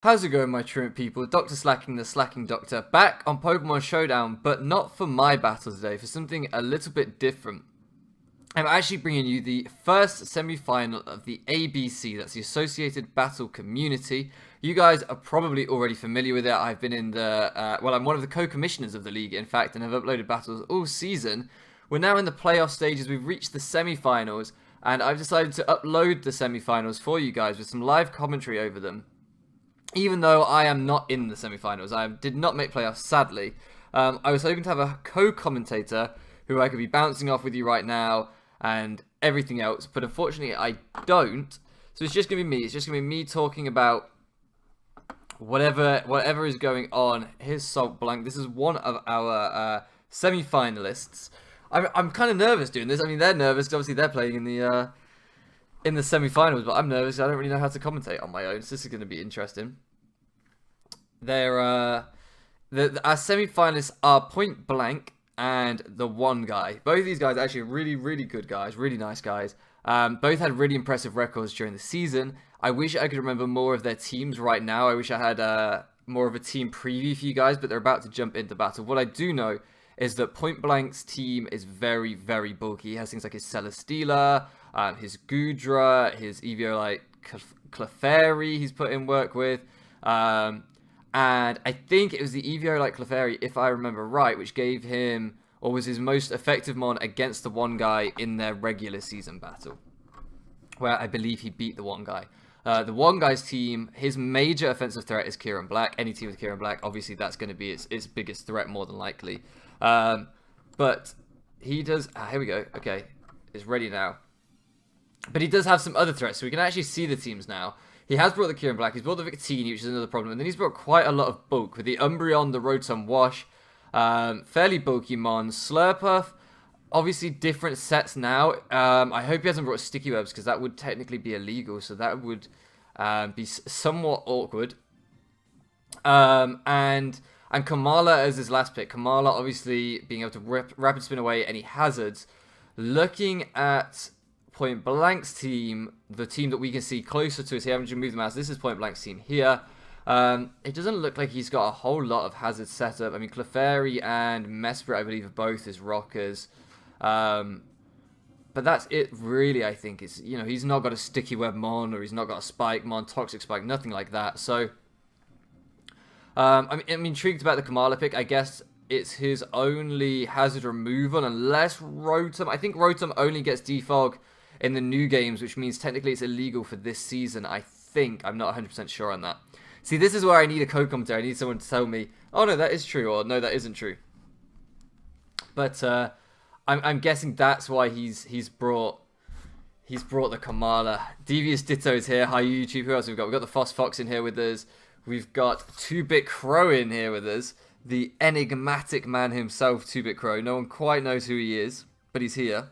How's it going, my truant people? Dr. Slacking, the Slacking Doctor, back on Pokemon Showdown, but not for my battle today, for something a little bit different. I'm actually bringing you the first semi-final of the ABC, that's the Associated Battle Community. You guys are probably already familiar with it. I've been in the, I'm one of the co-commissioners of the league, in fact, and I've uploaded battles all season. We're now in the playoff stages, we've reached the semi-finals, and I've decided to upload the semi-finals for you guys with some live commentary over them. Even though I am not in the semi-finals, I did not make playoffs, sadly. I was hoping to have a co-commentator who I could be bouncing off with you right now and everything else, but unfortunately I don't. So it's just going to be me. It's just going to be me talking about whatever is going on. Here's Pointblanke. This is one of our semi-finalists. I'm kind of nervous doing this. I mean, they're nervous because obviously they're playing in the semi-finals, but I'm nervous. I don't really know how to commentate on my own, so this is going to be interesting. Our semi-finalists are Pointblanke and the one guy. Both of these guys are actually really, really good guys, really nice guys. Both had really impressive records during the season. I wish I could remember more of their teams right now. I wish I had more of a team preview for you guys, but they're about to jump into battle. What I do know is that Pointblanke's team is very, very bulky. He has things like his Celesteela, his Goodra, his Eviolite Clefairy he's put in work with. And I think it was the Eviolite Clefairy, if I remember right, which gave him, or was his most effective mon against the one guy in their regular season battle, where I believe he beat the one guy. The one guy's team, his major offensive threat is Kieran Black. Any team with Kieran Black, obviously that's going to be its biggest threat more than likely. But he does... here we go. Okay, it's ready now. But he does have some other threats, so we can actually see the teams now. He has brought the Kieran Black, he's brought the Victini, which is another problem, and then he's brought quite a lot of bulk with the Umbreon, the Rotom Wash, fairly bulky Mon, Slurpuff, obviously different sets now. I hope he hasn't brought Sticky Webs, because that would technically be illegal, so that would be somewhat awkward. And Kamala as his last pick. Kamala obviously being able to rapid spin away any hazards. Looking at Pointblanke's team, the team that we can see closer to us here, I haven't moved the mouse. This is Pointblanke's team here. It doesn't look like he's got a whole lot of hazards set up. I mean, Clefairy and Mesprit, I believe, are both his rockers. But that's it, really, I think. It's, you know, he's not got a Sticky Web Mon, or he's not got a Spike Mon, Toxic Spike, nothing like that. So, I'm intrigued about the Kamala pick. I guess it's his only hazard removal, unless Rotom. I think Rotom only gets defog in the new games, which means technically it's illegal for this season, I think. I'm not 100% sure on that. See, this is where I need a co-commentator. I need someone to tell me, oh no, that is true, or no, that isn't true. But I'm guessing that's why he's brought the Kamala. Devious Ditto is here. Hi YouTube. Who else have we got? We've got the Fox in here with us. We've got 2-Bit Crow in here with us. The enigmatic man himself, 2-Bit Crow. No one quite knows who he is, but he's here.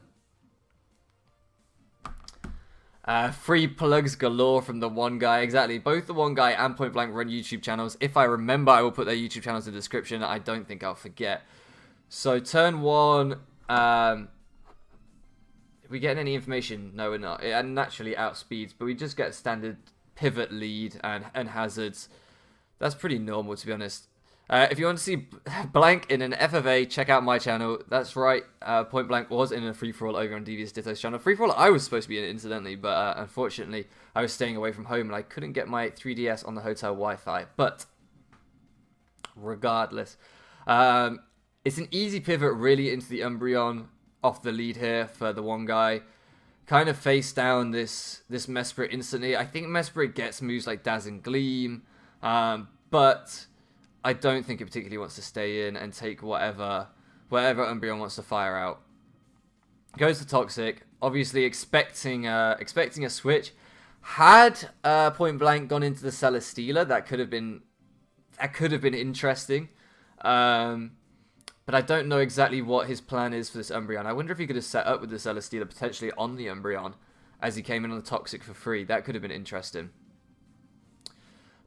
Free plugs galore from the one guy. Exactly. Both the one guy and Pointblanke run YouTube channels. If I remember, I will put their YouTube channels in the description. I don't think I'll forget. So, turn one. Are we getting any information? No, we're not. It naturally outspeeds, but we just get standard pivot lead and hazards. That's pretty normal, to be honest. If you want to see Blank in an FFA, check out my channel. That's right, Pointblanke was in a free-for-all over on Devious Ditto's channel. Free-for-all I was supposed to be in, incidentally, but unfortunately, I was staying away from home, and I couldn't get my 3DS on the hotel Wi-Fi. But, regardless, it's an easy pivot, really, into the Umbreon off the lead here for the one guy. Kind of face down this Mesprit instantly. I think Mesprit gets moves like Dazzling Gleam, but I don't think it particularly wants to stay in and take whatever Umbreon wants to fire out. Goes to Toxic, obviously expecting a switch. Had Pointblanke gone into the Celesteela, that could have been interesting. But I don't know exactly what his plan is for this Umbreon. I wonder if he could have set up with the Celesteela potentially on the Umbreon as he came in on the Toxic for free. That could have been interesting.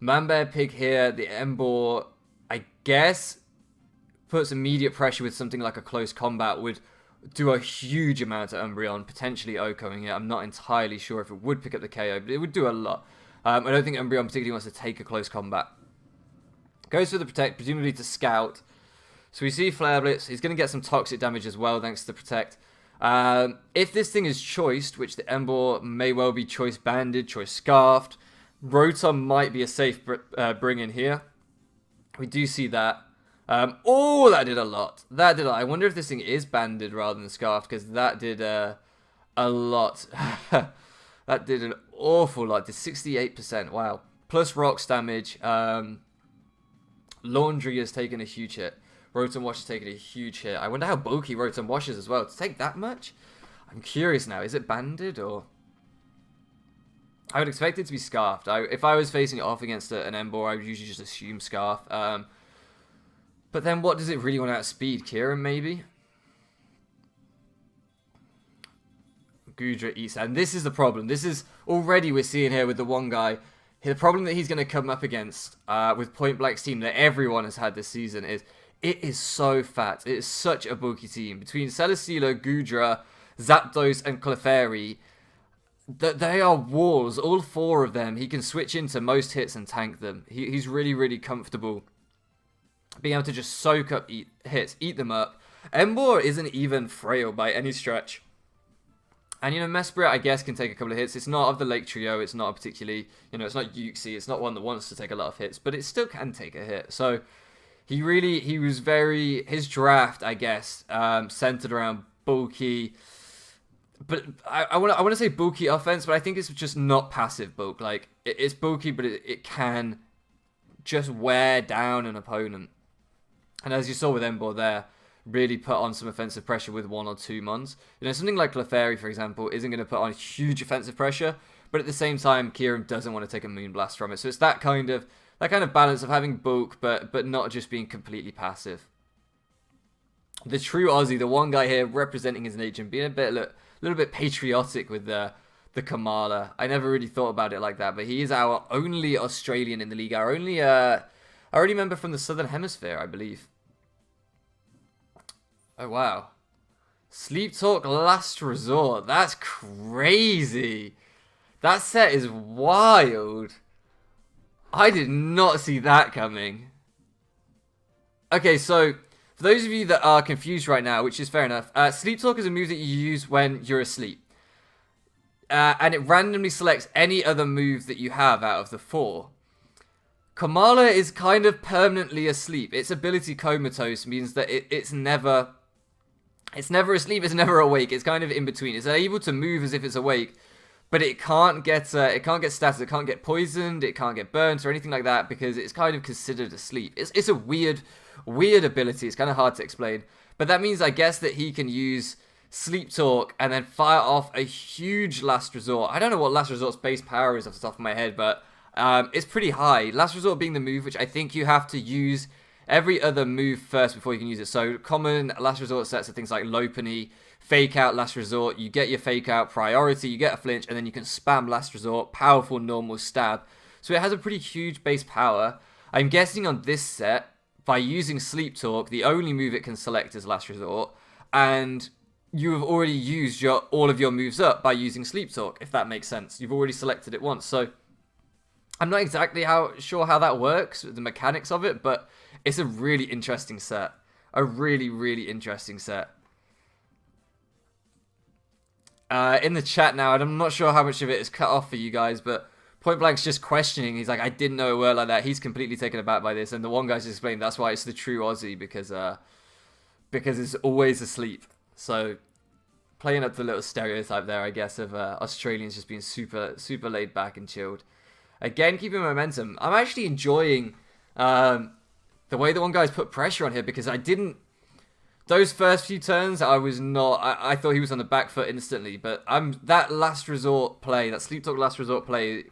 Manbear Pig here, the Emboar, I guess, puts immediate pressure with something like a close combat, would do a huge amount to Umbreon, potentially OHKOing it. I'm not entirely sure if it would pick up the KO, but it would do a lot. I don't think Umbreon particularly wants to take a close combat. Goes for the Protect, presumably to scout. So we see Flare Blitz. He's going to get some toxic damage as well, thanks to the Protect. If this thing is choiced, which the Emboar may well be choice banded, choice scarfed, Rotom might be a safe bring in here. We do see that. Oh, that did a lot. That did a lot. I wonder if this thing is banded rather than scarfed, because that did a lot. That did an awful lot. Did 68%. Wow. Plus rocks damage. Laundry has taken a huge hit. Rotom Wash has taken a huge hit. I wonder how bulky Rotom Wash is as well. To take that much? I'm curious now. Is it banded or... I would expect it to be scarfed. If I was facing it off against an Emboar, I would usually just assume scarf. But then what does it really want to outspeed? Kieran, maybe? Goodra eats that. And this is the problem. This is already we're seeing here with the one guy. The problem that he's going to come up against with Pointblanke's team that everyone has had this season is it is so fat. It is such a bulky team. Between Celesteela, Goodra, Zapdos, and Clefairy, they are walls. All four of them. He can switch into most hits and tank them. He's really, really comfortable being able to just soak up hits, eat them up. Emboar isn't even frail by any stretch. And, you know, Mesprit, I guess, can take a couple of hits. It's not of the Lake Trio. It's not a particularly, you know, it's not Uxie. It's not one that wants to take a lot of hits. But it still can take a hit. So, he was very, his draft, I guess, centered around bulky. But I want to say bulky offense, but I think it's just not passive bulk. Like, it's bulky, but it can just wear down an opponent. And as you saw with Emboar there, really put on some offensive pressure with 1 or 2 mons. You know, something like Clefairy, for example, isn't going to put on huge offensive pressure, but at the same time, Kieran doesn't want to take a Moonblast from it. So it's that kind of balance of having bulk, but not just being completely passive. The true Aussie, the one guy here representing his nature and being a little bit patriotic with the Kamala. I never really thought about it like that, but he is our only Australian in the league. Our only member from the Southern Hemisphere, I believe. Oh, wow. Sleep Talk Last Resort. That's crazy. That set is wild. I did not see that coming. Okay, so for those of you that are confused right now, which is fair enough, Sleep Talk is a move that you use when you're asleep. And it randomly selects any other move that you have out of the 4. Kamala is kind of permanently asleep. Its ability Comatose means that it's never asleep, it's never awake. It's kind of in between. It's able to move as if it's awake, but it can't get status, it can't get poisoned, it can't get burnt or anything like that because it's kind of considered asleep. It's a weird ability. It's kind of hard to explain. But that means, I guess, that he can use Sleep Talk and then fire off a huge Last Resort. I don't know what Last Resort's base power is off the top of my head, but it's pretty high. Last Resort being the move which I think you have to use every other move first before you can use it. So common Last Resort sets are things like Lopunny, Fake Out, Last Resort. You get your Fake Out priority, you get a flinch, and then you can spam Last Resort, powerful normal stab. So it has a pretty huge base power. I'm guessing on this set, by using Sleep Talk, the only move it can select is Last Resort, and you have already used all of your moves up by using Sleep Talk, if that makes sense. You've already selected it once, so I'm not exactly sure how that works, the mechanics of it, but it's a really interesting set. A really, really interesting set. In the chat now, and I'm not sure how much of it is cut off for you guys, but Pointblanke's just questioning. He's like, I didn't know it worked like that. He's completely taken aback by this. And the one guy's just explained that's why it's the true Aussie, because it's always asleep. So playing up the little stereotype there, I guess, of Australians just being super, super laid back and chilled. Again, keeping momentum. I'm actually enjoying the way the one guy's put pressure on here, because I didn't... Those first few turns, I was not... I thought he was on the back foot instantly, but that Last Resort play, that Sleep Talk Last Resort play,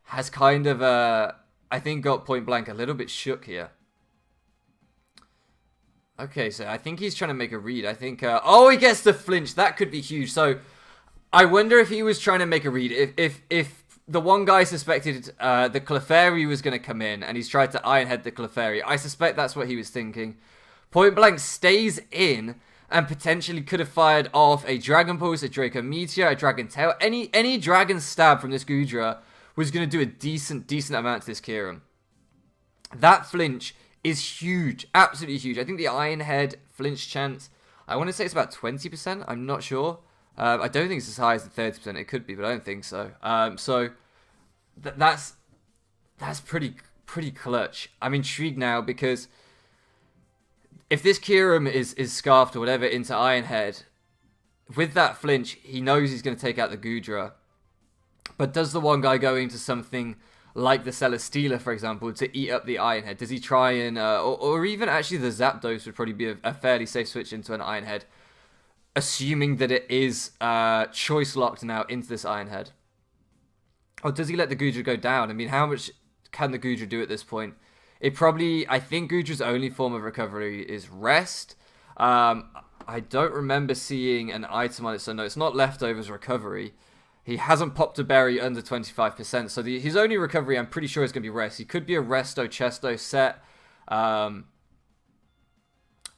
has kind of, I think, got Pointblanke a little bit shook here. Okay, so I think he's trying to make a read. I think... oh, he gets the flinch. That could be huge. So, I wonder if he was trying to make a read. If the one guy suspected the Clefairy was going to come in, and he's tried to Iron Head the Clefairy, I suspect that's what he was thinking. Pointblanke stays in and potentially could have fired off a Dragon Pulse, a Draco Meteor, a Dragon Tail, any Dragon Stab from this Goodra was going to do a decent amount to this Kieran. That flinch is huge, absolutely huge. I think the Iron Head flinch chance, I want to say it's about 20%. I'm not sure. I don't think it's as high as the 30%. It could be, but I don't think so. That's pretty clutch. I'm intrigued now because if this Kieran is scarfed or whatever into Iron Head, with that flinch, he knows he's going to take out the Gudra. But does the one guy go into something like the Celesteela, for example, to eat up the Iron Head? Does he try and... or even actually the Zapdos would probably be a fairly safe switch into an Iron Head, assuming that it is choice locked now into this Iron Head. Or does he let the Gudra go down? I mean, how much can the Gudra do at this point? It probably... I think Gudra's only form of recovery is Rest. I don't remember seeing an item on it, so no, it's not Leftovers recovery. He hasn't popped a berry under 25%, so his only recovery, I'm pretty sure, is going to be Rest. He could be a Resto Chesto set. I'm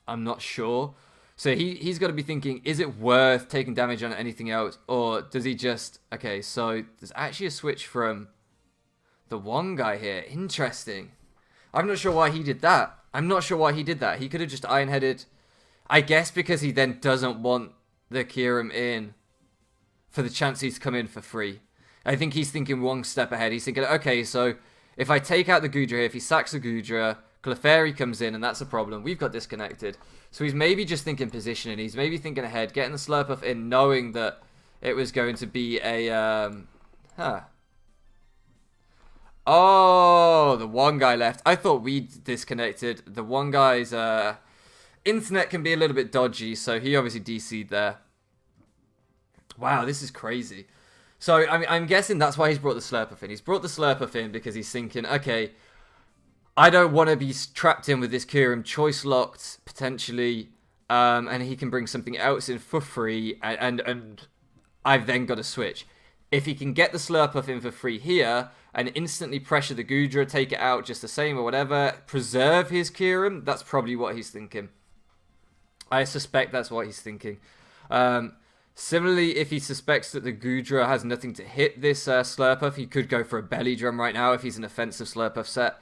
not sure. So he's got to be thinking, is it worth taking damage on anything else? Or does he just... Okay, so there's actually a switch from the one guy here. Interesting. I'm not sure why he did that. He could have just Iron-Headed... I guess because he then doesn't want the Kieran in for the chance he's come in for free. I think he's thinking one step ahead. He's thinking, okay, so if I take out the Gudra here, if he sacks the Gudra, Clefairy comes in, and that's a problem. We've got disconnected. So he's maybe just thinking positioning. He's maybe thinking ahead, getting the Slurpuff in, knowing that it was going to be a... Oh, the one guy left. I thought we disconnected. The one guy's... internet can be a little bit dodgy, so he obviously DC'd there. Wow, this is crazy. So, I mean, I'm guessing that's why he's brought the Slurpuff in. He's brought the Slurpuff in because he's thinking, okay, I don't want to be trapped in with this Kieran, choice locked, potentially, and he can bring something else in for free, and I've then got to switch. If he can get the Slurpuff in for free here, and instantly pressure the Gudra, take it out just the same or whatever, preserve his Kieran, that's probably what he's thinking. I suspect that's what he's thinking. Similarly, if he suspects that the Gudra has nothing to hit this Slurpuff, he could go for a Belly Drum right now if he's an offensive Slurpuff set.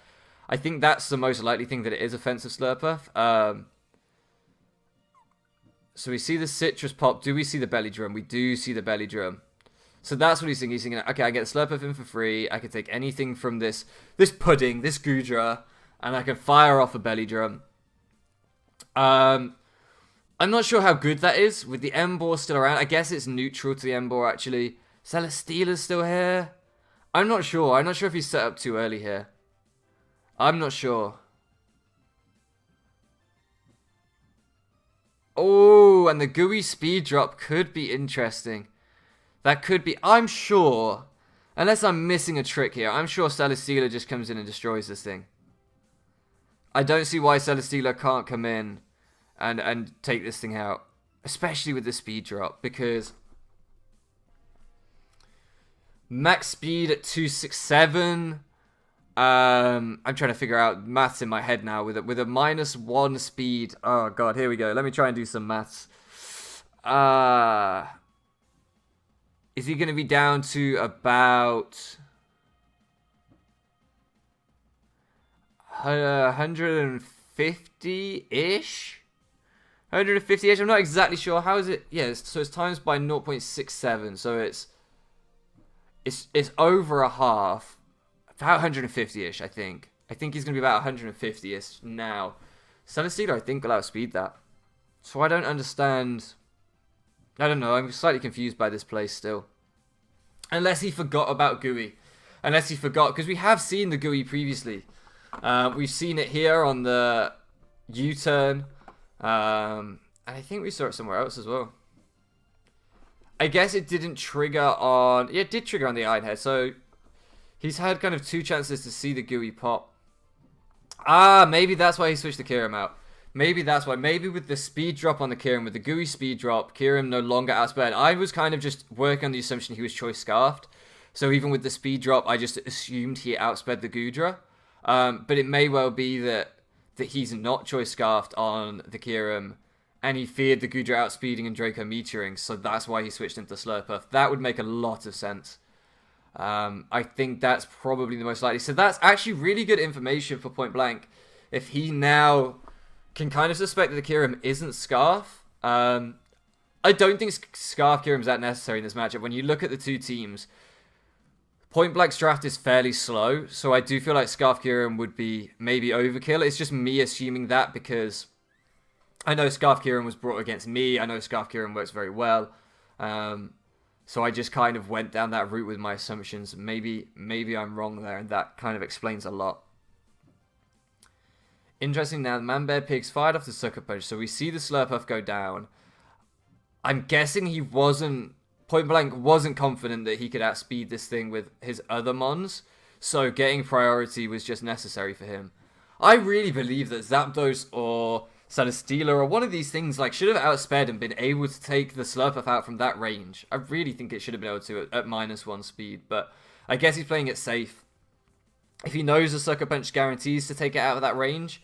I think that's the most likely thing, that it is offensive Slurpuff. So we see the Citrus pop. Do we see the Belly Drum? We do see the Belly Drum. So that's what he's thinking. He's thinking, okay, I get the Slurpuff in for free. I can take anything from this pudding, this Gudra, and I can fire off a Belly Drum. I'm not sure how good that is with the Emboar still around. I guess it's neutral to the Emboar, actually. Celesteela's still here. I'm not sure. I'm not sure if he's set up too early here. I'm not sure. Oh, and the Gooey speed drop could be interesting. That could be... I'm sure, unless I'm missing a trick here, I'm sure Celesteela just comes in and destroys this thing. I don't see why Celesteela can't come in and take this thing out, especially with the speed drop, because max speed at 267. I'm trying to figure out maths in my head now with a -1 speed. Oh god, here we go. Let me try and do some maths. Is he going to be down to about 150-ish? 150-ish? I'm not exactly sure. How is it? Yeah, so it's times by 0.67. So it's over a half. About 150-ish, I think. I think he's going to be about 150-ish now. Celesteela, I think, will outspeed that. So I don't understand... I don't know. I'm slightly confused by this play still. Unless he forgot about Gooey. Unless he forgot. Because we have seen the Gooey previously. We've seen it here on the U-turn. And I think we saw it somewhere else as well. I guess it didn't trigger on... Yeah, it did trigger on the Iron Head. So he's had kind of 2 chances to see the Gooey pop. Ah, maybe that's why he switched the Kieran out. Maybe that's why. Maybe with the speed drop on the Kieran, with the Gooey speed drop, Kieran no longer outsped. I was kind of just working on the assumption he was choice scarfed. So even with the speed drop, I just assumed he outsped the Gudra. But it may well be that he's not choice scarfed on the Kieran, and he feared the Gudra outspeeding and Draco meteoring, so that's why he switched into Slurpuff. That would make a lot of sense. I think that's probably the most likely. So that's actually really good information for Point Blank. If he now can kind of suspect that the Kirim isn't Scarf, I don't think Scarf Kirim's that necessary in this matchup. When you look at the two teams, Point Blank's draft is fairly slow, so I do feel like Scarf Kirim would be maybe overkill. It's just me assuming that because I know Scarf Kirim was brought against me. I know Scarf Kirim works very well. So I just kind of went down that route with my assumptions. Maybe I'm wrong there, and that kind of explains a lot. Interesting now, Man Bear Pigs fired off the Sucker Punch, so we see the Slurpuff go down. I'm guessing Point Blank wasn't confident that he could outspeed this thing with his other mons, so getting priority was just necessary for him. I really believe that Zapdos or Celesteela or one of these things should have outsped and been able to take the Slurpuff out from that range. I really think it should have been able to at -1 speed, but I guess he's playing it safe. If he knows the Sucker Punch guarantees to take it out of that range,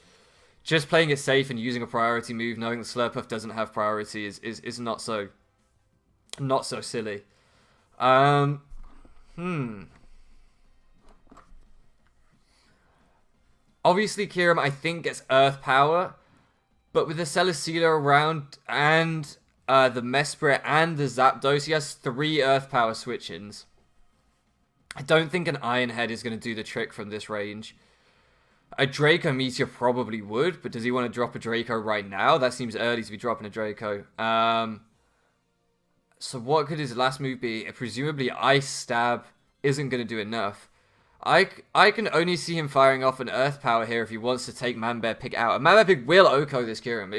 just playing it safe and using a priority move, knowing the Slurpuff doesn't have priority is not so silly. Obviously, Kirim, I think, gets Earth Power, but with the Celesteela around and the Mesprit and the Zapdos, he has 3 Earth Power switch-ins. I don't think an Iron Head is going to do the trick from this range. A Draco Meteor probably would, but does he want to drop a Draco right now? That seems early to be dropping a Draco. So what could his last move be? Presumably Ice Stab isn't going to do enough. I can only see him firing off an Earth Power here if he wants to take Man Bear Pig out. And Man Bear Pig will OHKO this Kirim.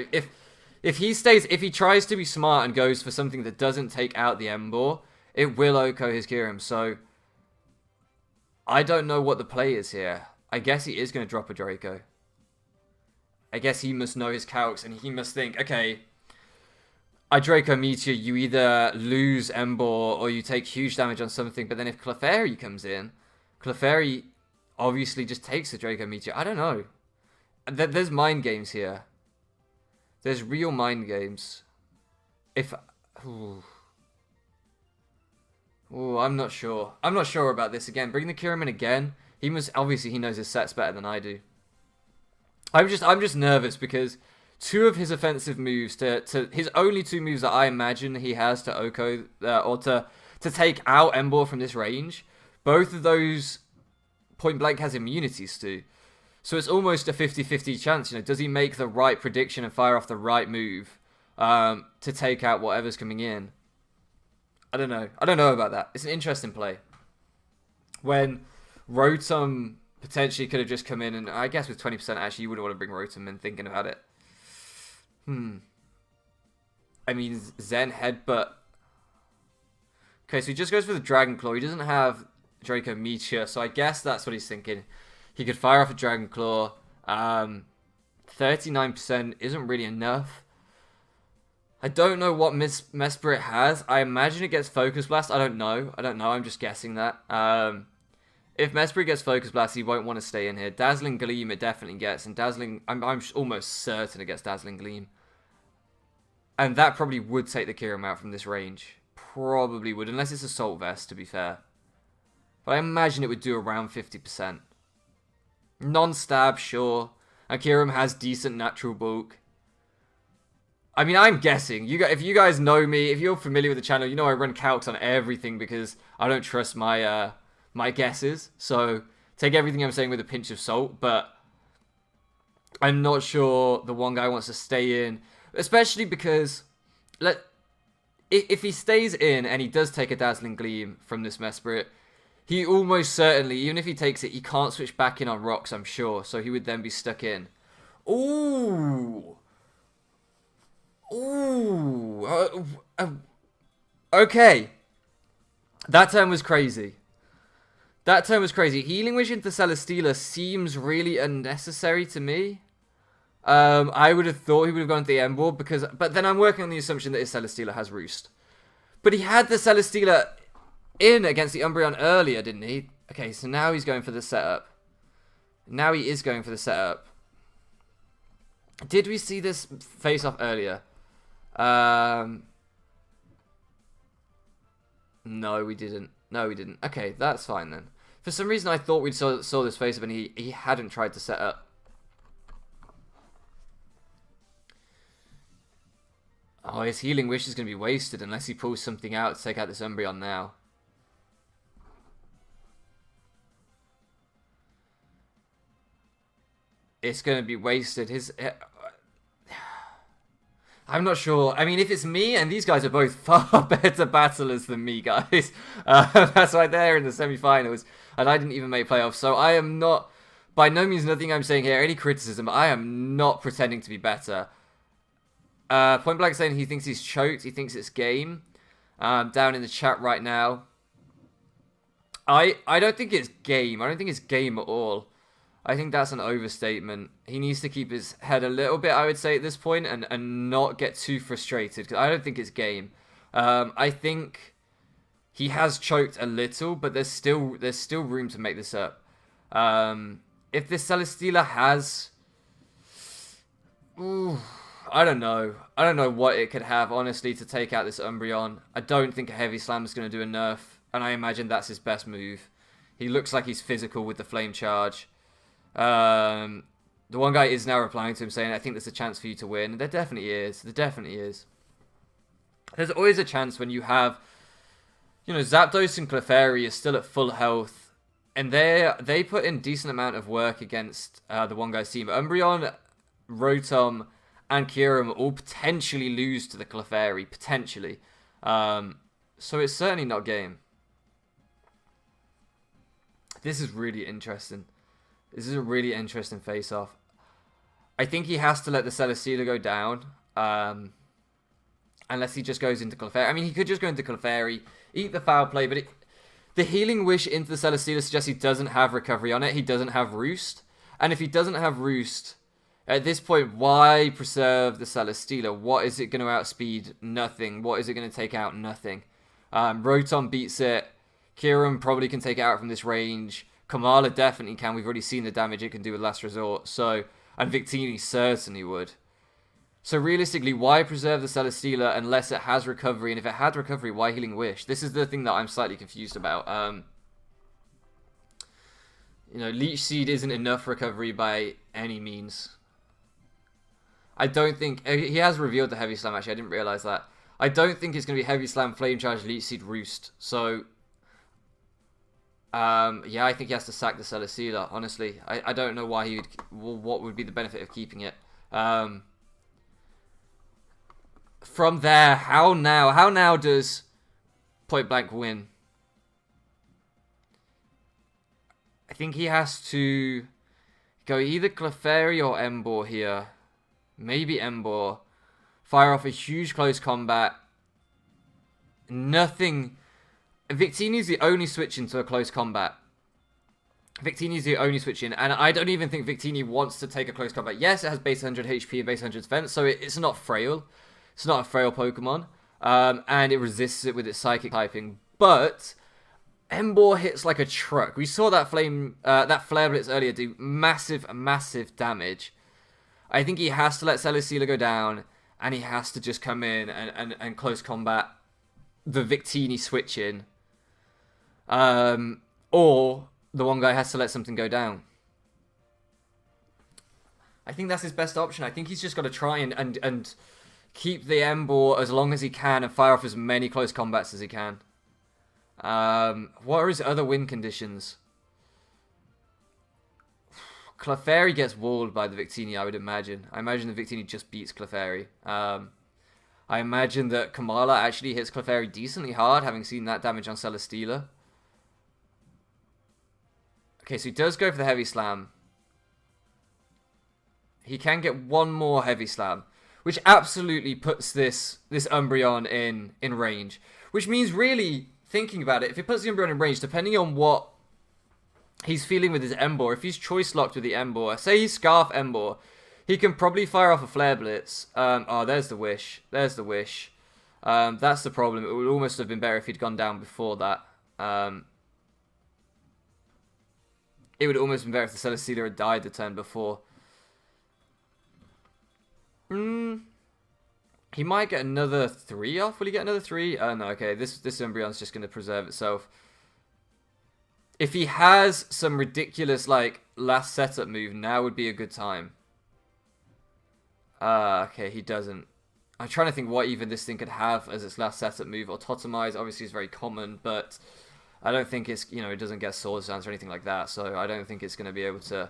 If he tries to be smart and goes for something that doesn't take out the Emboar, it will OHKO his Kirim. So I don't know what the play is here. I guess he is going to drop a Draco. I guess he must know his calcs and he must think, okay, I Draco Meteor, you either lose Emboar or you take huge damage on something, but then if Clefairy comes in, Clefairy obviously just takes the Draco Meteor. I don't know. There's mind games here. There's real mind games. Ooh, I'm not sure. I'm not sure about this again. Bring the Kirim in again. He knows his sets better than I do. I'm just nervous because 2 of his offensive moves to his only 2 moves that I imagine he has to OHKO or to take out Emboar from this range, both of those Point Blank has immunities to. So it's almost a 50-50 chance, does he make the right prediction and fire off the right move to take out whatever's coming in? I don't know. I don't know about that. It's an interesting play. When Rotom potentially could have just come in, and I guess with 20% actually you wouldn't want to bring Rotom in thinking about it. I mean, Zen Headbutt. Okay, so he just goes for the Dragon Claw. He doesn't have Draco Meteor, so I guess that's what he's thinking. He could fire off a Dragon Claw. 39% isn't really enough. I don't know what Mesprit has. I imagine it gets Focus Blast. I don't know. I'm just guessing that. If Mesprit gets Focus Blast, he won't want to stay in here. Dazzling Gleam, it definitely gets. And Dazzling... I'm almost certain it gets Dazzling Gleam. And that probably would take the Kirim out from this range. Probably would. Unless it's Assault Vest, to be fair. But I imagine it would do around 50%. Non-stab, sure. And Kirim has decent natural bulk. I mean, I'm guessing. If you guys know me, if you're familiar with the channel, you know I run calcs on everything because I don't trust my my guesses. So take everything I'm saying with a pinch of salt. But I'm not sure the one guy wants to stay in, especially because if he stays in and he does take a Dazzling Gleam from this Mesprit, he almost certainly, even if he takes it, he can't switch back in on rocks, I'm sure. So he would then be stuck in. Ooh. Ooh. Okay. That turn was crazy. Healing Wish into Celesteela seems really unnecessary to me. I would have thought he would have gone to the Emboar but then I'm working on the assumption that his Celesteela has Roost. But he had the Celesteela in against the Umbreon earlier, didn't he? Okay, so now he's going for the setup. Now he is going for the setup. Did we see this face off earlier? No, we didn't. No, we didn't. Okay, that's fine then. For some reason, I thought we saw this face up and he hadn't tried to set up. Oh, his Healing Wish is going to be wasted unless he pulls something out to take out this Umbreon now. It's going to be wasted. I'm not sure. I mean, if it's me, and these guys are both far better battlers than me, guys. That's right there in the semi-finals. And I didn't even make playoffs. So I am not, by no means nothing I'm saying here, any criticism. I am not pretending to be better. Pointblanke saying he thinks he's choked. He thinks it's game. Down in the chat right now. I don't think it's game. I don't think it's game at all. I think that's an overstatement. He needs to keep his head a little bit, I would say, at this point, and not get too frustrated. Because I don't think it's game. I think he has choked a little, but there's still room to make this up. If this Celesteela has... Ooh, I don't know. I don't know what it could have, honestly, to take out this Umbreon. I don't think a Heavy Slam is going to do enough, and I imagine that's his best move. He looks like he's physical with the Flame Charge. The one guy is now replying to him saying, I think there's a chance for you to win. There definitely is. There definitely is. There's always a chance when you have, you know, Zapdos and Clefairy are still at full health, and they put in decent amount of work against the one guy's team. Umbreon, Rotom, and Kyurem all potentially lose to the Clefairy, potentially. So it's certainly not game. This is really interesting. This is a really interesting face-off. I think he has to let the Celesteela go down. Unless he just goes into Clefairy. I mean, he could just go into Clefairy, eat the foul play, but the Healing Wish into the Celesteela suggests he doesn't have recovery on it. He doesn't have Roost. And if he doesn't have Roost, at this point, why preserve the Celesteela? What is it going to outspeed? Nothing. What is it going to take out? Nothing. Rotom beats it. Kyurem probably can take it out from this range. Kamala definitely can. We've already seen the damage it can do with Last Resort. So, and Victini certainly would. So realistically, why preserve the Celesteela unless it has recovery? And if it had recovery, why Healing Wish? This is the thing that I'm slightly confused about. You know, Leech Seed isn't enough recovery by any means. I don't think... He has revealed the Heavy Slam, actually. I didn't realize that. I don't think it's going to be Heavy Slam, Flame Charge, Leech Seed, Roost. So... yeah, I think he has to sack the Celesteela, honestly. I don't know why he would... What would be the benefit of keeping it? From there, how now does Pointblanke win? I think he has to go either Clefairy or Emboar here. Maybe Emboar. Fire off a huge close combat. Nothing... Victini's the only switch into a close combat. Victini's the only switch in, and I don't even think Victini wants to take a close combat. Yes, it has base 100 HP and base 100 defense, so it's not frail. It's not a frail Pokemon, and it resists it with its Psychic typing. But Emboar hits like a truck. We saw that Flare Blitz earlier do massive, massive damage. I think he has to let Celesteela go down, and he has to just come in and close combat the Victini switch in. Or the one guy has to let something go down. I think that's his best option. I think he's just got to try and keep the Emboar as long as he can and fire off as many close combats as he can. What are his other win conditions? Clefairy gets walled by the Victini, I would imagine. I imagine the Victini just beats Clefairy. I imagine that Kamala actually hits Clefairy decently hard, having seen that damage on Celesteela. Okay, so he does go for the Heavy Slam. He can get one more Heavy Slam, which absolutely puts this Umbreon in range. Which means, really, thinking about it, if it puts the Umbreon in range, depending on what he's feeling with his Emboar, if he's choice locked with the Emboar, say he's Scarf Emboar, he can probably fire off a Flare Blitz. Oh, there's the Wish. There's the Wish. That's the problem. It would almost have been better if he'd gone down before that. It would almost have been better if the Celesteela had died the turn before. He might get another 3 off. Will he get another 3? No, okay. This Umbreon's just going to preserve itself. If he has some ridiculous, like, last setup move, now would be a good time. Okay, he doesn't. I'm trying to think what even this thing could have as its last setup move. Autotomize, obviously, is very common, but I don't think it's, it doesn't get sword stance or anything like that, so I don't think it's going to be able to...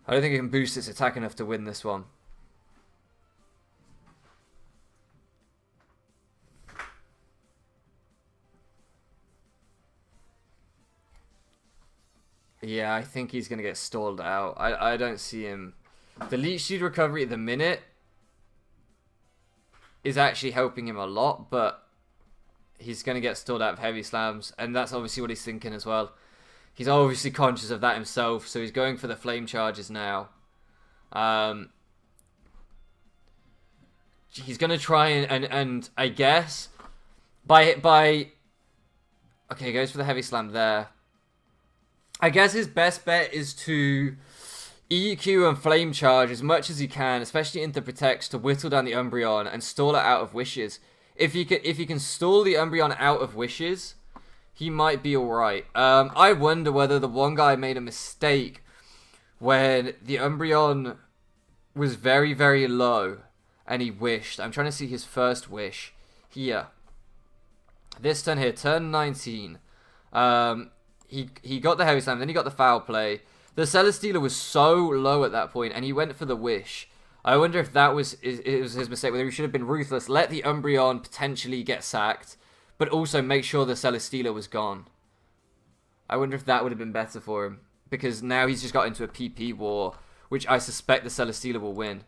I don't think it can boost its attack enough to win this one. Yeah, I think he's going to get stalled out. I don't see him... The Leech Seed recovery at the minute is actually helping him a lot, but he's going to get stalled out of heavy slams, and that's obviously what he's thinking as well. He's obviously conscious of that himself, so he's going for the flame charges now. He's going to try and I guess by okay, he goes for the heavy slam there. I guess his best bet is to EQ and flame charge as much as he can, especially into protects, to whittle down the Umbreon and stall it out of wishes. If you can stall the Umbreon out of wishes, he might be alright. I wonder whether the one guy made a mistake when the Umbreon was very, very low and he wished. I'm trying to see his first wish here. This turn here, turn 19. He got the heavy slam, then he got the foul play. The Celesteela was so low at that point, and he went for the wish. I wonder if that was his mistake, whether he should have been ruthless, let the Umbreon potentially get sacked, but also make sure the Celesteela was gone. I wonder if that would have been better for him, because now he's just got into a PP war, which I suspect the Celesteela will win.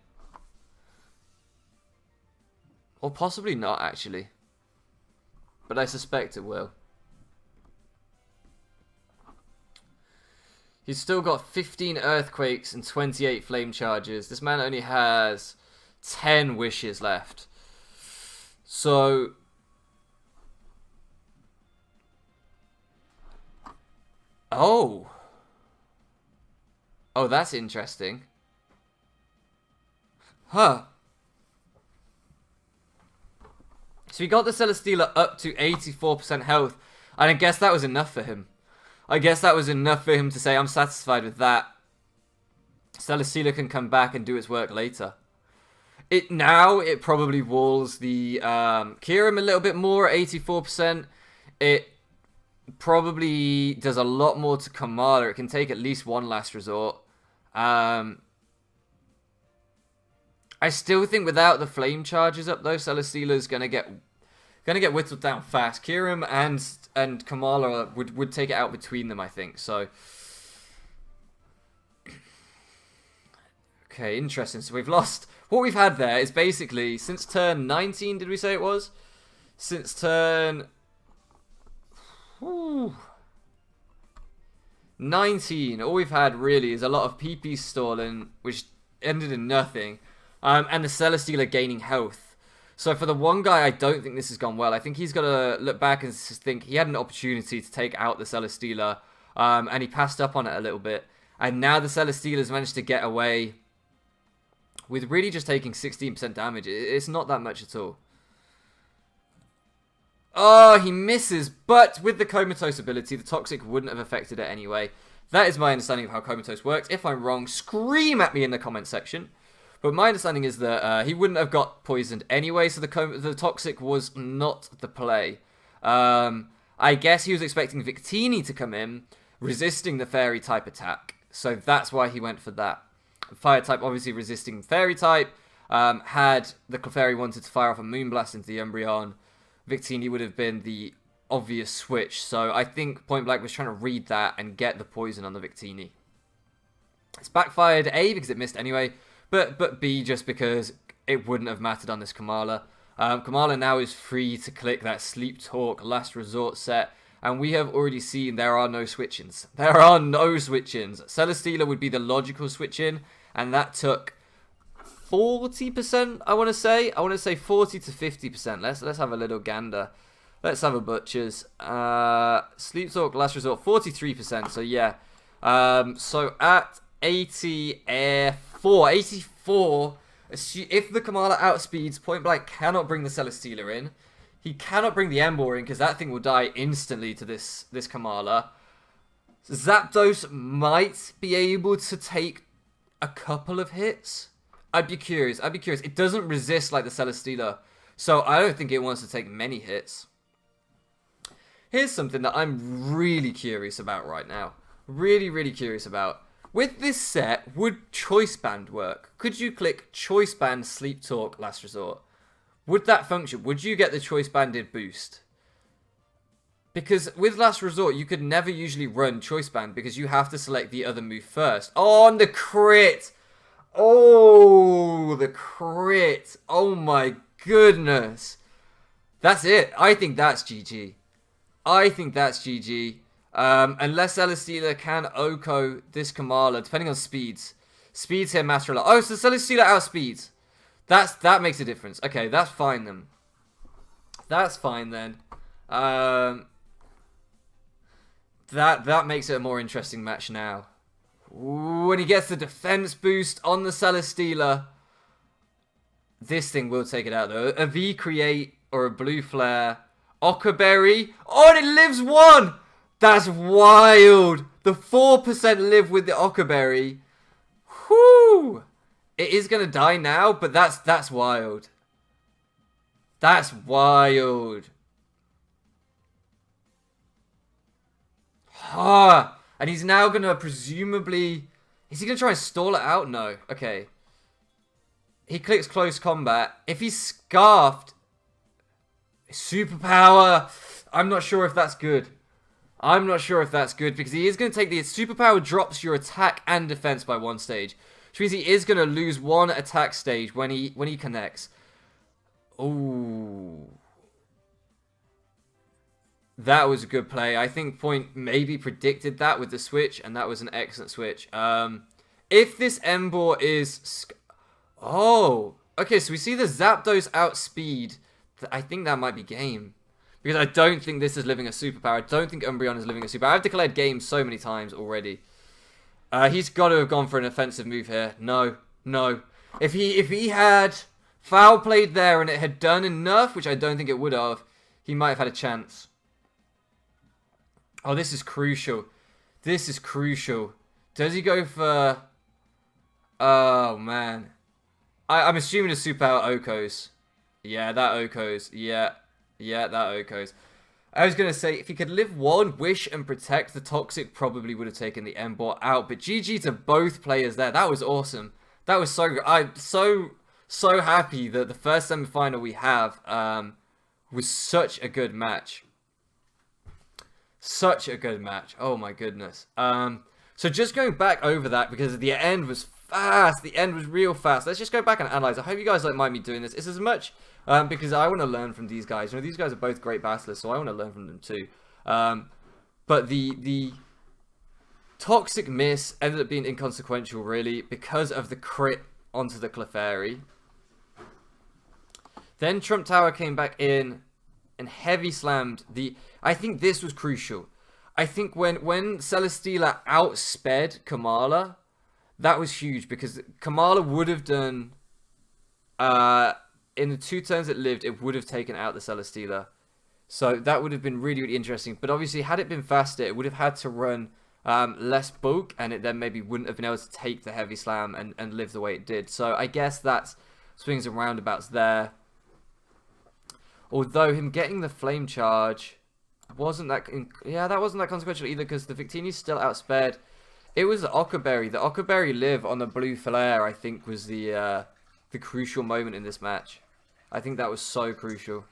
Or possibly not, actually. But I suspect it will. He's still got 15 Earthquakes and 28 Flame Charges. This man only has 10 wishes left. So... Oh, that's interesting. Huh. So he got the Celesteela up to 84% health. And I guess that was enough for him. I guess that was enough for him to say, I'm satisfied with that. Celesteela can come back and do its work later. It probably walls the Kyurem a little bit more at 84%. It probably does a lot more to Kamala. It can take at least one last resort. I still think without the flame charges up though, Celesteela's gonna get whittled down fast. Kyurem and Kamala would take it out between them, I think. So okay, interesting. So we've lost. What we've had there is basically since turn 19, did we say it was? Since turn 19, all we've had really is a lot of PP stalling, which ended in nothing, and the Celesteela gaining health. So for the one guy, I don't think this has gone well. I think he's got to look back and think he had an opportunity to take out the Celesteela, and he passed up on it a little bit. And now the Celesteela's managed to get away with really just taking 16% damage. It's not that much at all. Oh, he misses, but with the Comatose ability, the Toxic wouldn't have affected it anyway. That is my understanding of how Comatose works. If I'm wrong, scream at me in the comment section. But my understanding is that he wouldn't have got poisoned anyway, so the Toxic was not the play. I guess he was expecting Victini to come in, resisting the Fairy type attack. So that's why he went for that. Fire type obviously resisting Fairy type. Had the Clefairy wanted to fire off a Moonblast into the Umbreon, Victini would have been the obvious switch. So I think Pointblanke was trying to read that and get the poison on the Victini. It's backfired, A, because it missed anyway, but B, just because it wouldn't have mattered on this Kamala. Kamala now is free to click that Sleep Talk Last Resort set, and we have already seen there are no switch-ins. There are no switch-ins. Celesteela would be the logical switch-in, and that took 40%, I want to say. I want to say 40 to 50%. Let's have a little gander. Let's have a butchers. Sleep Talk Last Resort, 43%. So yeah. So at 84, if the Kamala outspeeds, Pointblanke cannot bring the Celesteela in. He cannot bring the Embor in because that thing will die instantly to this Kamala. Zapdos might be able to take a couple of hits. I'd be curious. It doesn't resist like the Celesteela, so I don't think it wants to take many hits. Here's something that I'm really curious about right now. Really curious about. With this set, would Choice Band work? Could you click Choice Band Sleep Talk Last Resort? Would that function? Would you get the Choice Banded boost? Because with Last Resort, you could never usually run Choice Band because you have to select the other move first. Oh, and the crit! Oh, the crit! Oh my goodness! That's it. I think that's GG. Unless Celesteela can Oko this Kamala, depending on speeds. Speeds here matter a lot. Oh, so Celesteela outspeeds. That makes a difference. Okay, that's fine then. That makes it a more interesting match now. When he gets the defense boost on the Celesteela, this thing will take it out though. A V create or a blue flare. Ockerberry. Oh, and it lives 1! That's wild! The 4% live with the Ockerberry. Whoo! It is going to die now, but that's wild. That's wild. Ah, and he's now going to presumably... Is he going to try and stall it out? No. Okay. He clicks close combat. If he's scarfed... Superpower. I'm not sure if that's good. Because he is going to take the superpower drops your attack and defense by 1 stage. Which means he is going to lose 1 attack stage when he connects. Ooh. That was a good play. I think Point maybe predicted that with the switch, and that was an excellent switch. If this Embor is... Oh. Okay, so we see the Zapdos outspeed. I think that might be game. Because I don't think this is living a superpower. I don't think Umbreon is living a superpower. I've declared game so many times already. He's got to have gone for an offensive move here. No. If he had foul played there and it had done enough, which I don't think it would have, he might have had a chance. Oh, this is crucial. Does he go for... Oh, man. I'm assuming a superpower Okos. Yeah, that Okos. Yeah, that Okos. I was going to say, if he could live 1, Wish, and Protect, the Toxic probably would have taken the Embor out. But GG to both players there. That was awesome. That was so good. I'm so happy that the first semi-final we have was such a good match. Oh, my goodness. So just going back over that, because the end was fast. The end was real fast. Let's just go back and analyze. I hope you guys don't mind me doing this. It's as much... because I want to learn from these guys. You know, these guys are both great battlers, so I want to learn from them too. But the Toxic miss ended up being inconsequential, really, because of the crit onto the Clefairy. Then Trump Tower came back in and heavy slammed the... I think this was crucial. I think when Celesteela outsped Kamala, that was huge, because Kamala would have done... in the 2 turns it lived, it would have taken out the Celesteela. So that would have been really interesting. But obviously, had it been faster, it would have had to run less bulk, and it then maybe wouldn't have been able to take the heavy slam and live the way it did. So I guess that's swings and roundabouts there. Although him getting the flame charge wasn't that... that wasn't that consequential either, because the Victini's still outspared. It was the Ockerberry. The Ockerberry live on the blue flare, I think, was the crucial moment in this match. I think that was so crucial.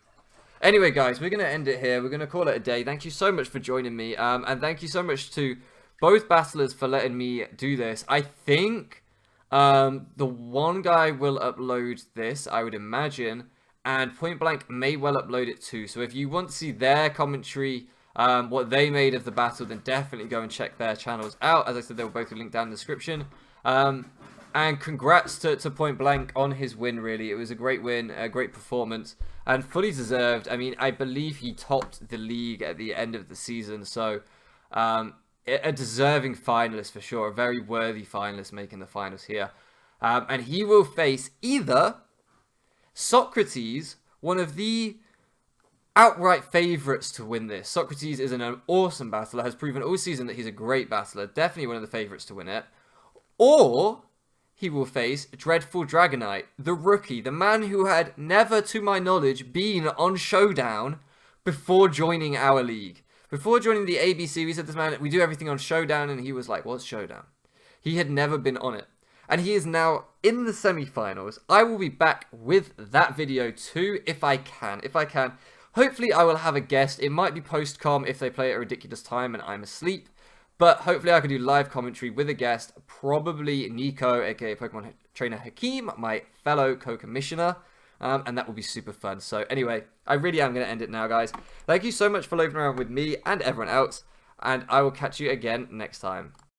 Anyway, guys, we're going to end it here. We're going to call it a day. Thank you so much for joining me. And thank you so much to both battlers for letting me do this. I think the one guy will upload this, I would imagine. And Pointblanke may well upload it too. So if you want to see their commentary, what they made of the battle, then definitely go and check their channels out. As I said, they will both linked down in the description. And congrats to Pointblanke on his win, really. It was a great win, a great performance, and fully deserved. I mean, I believe he topped the league at the end of the season, so a deserving finalist for sure, a very worthy finalist making the finals here. And he will face either Socrates, one of the outright favourites to win this. Socrates is an awesome battler, has proven all season that he's a great battler, definitely one of the favourites to win it. Or he will face Dreadful Dragonite, the rookie, the man who had never, to my knowledge, been on Showdown before joining our league. Before joining the ABC, we said this man, we do everything on Showdown, and he was like, what's Showdown? He had never been on it. And he is now in the semi-finals. I will be back with that video too, if I can. Hopefully I will have a guest. It might be post-com if they play at a ridiculous time and I'm asleep. But hopefully I can do live commentary with a guest, probably Nico, aka Pokemon Trainer Hakeem, my fellow co-commissioner. And that will be super fun. So anyway, I really am going to end it now, guys. Thank you so much for loafing around with me and everyone else. And I will catch you again next time.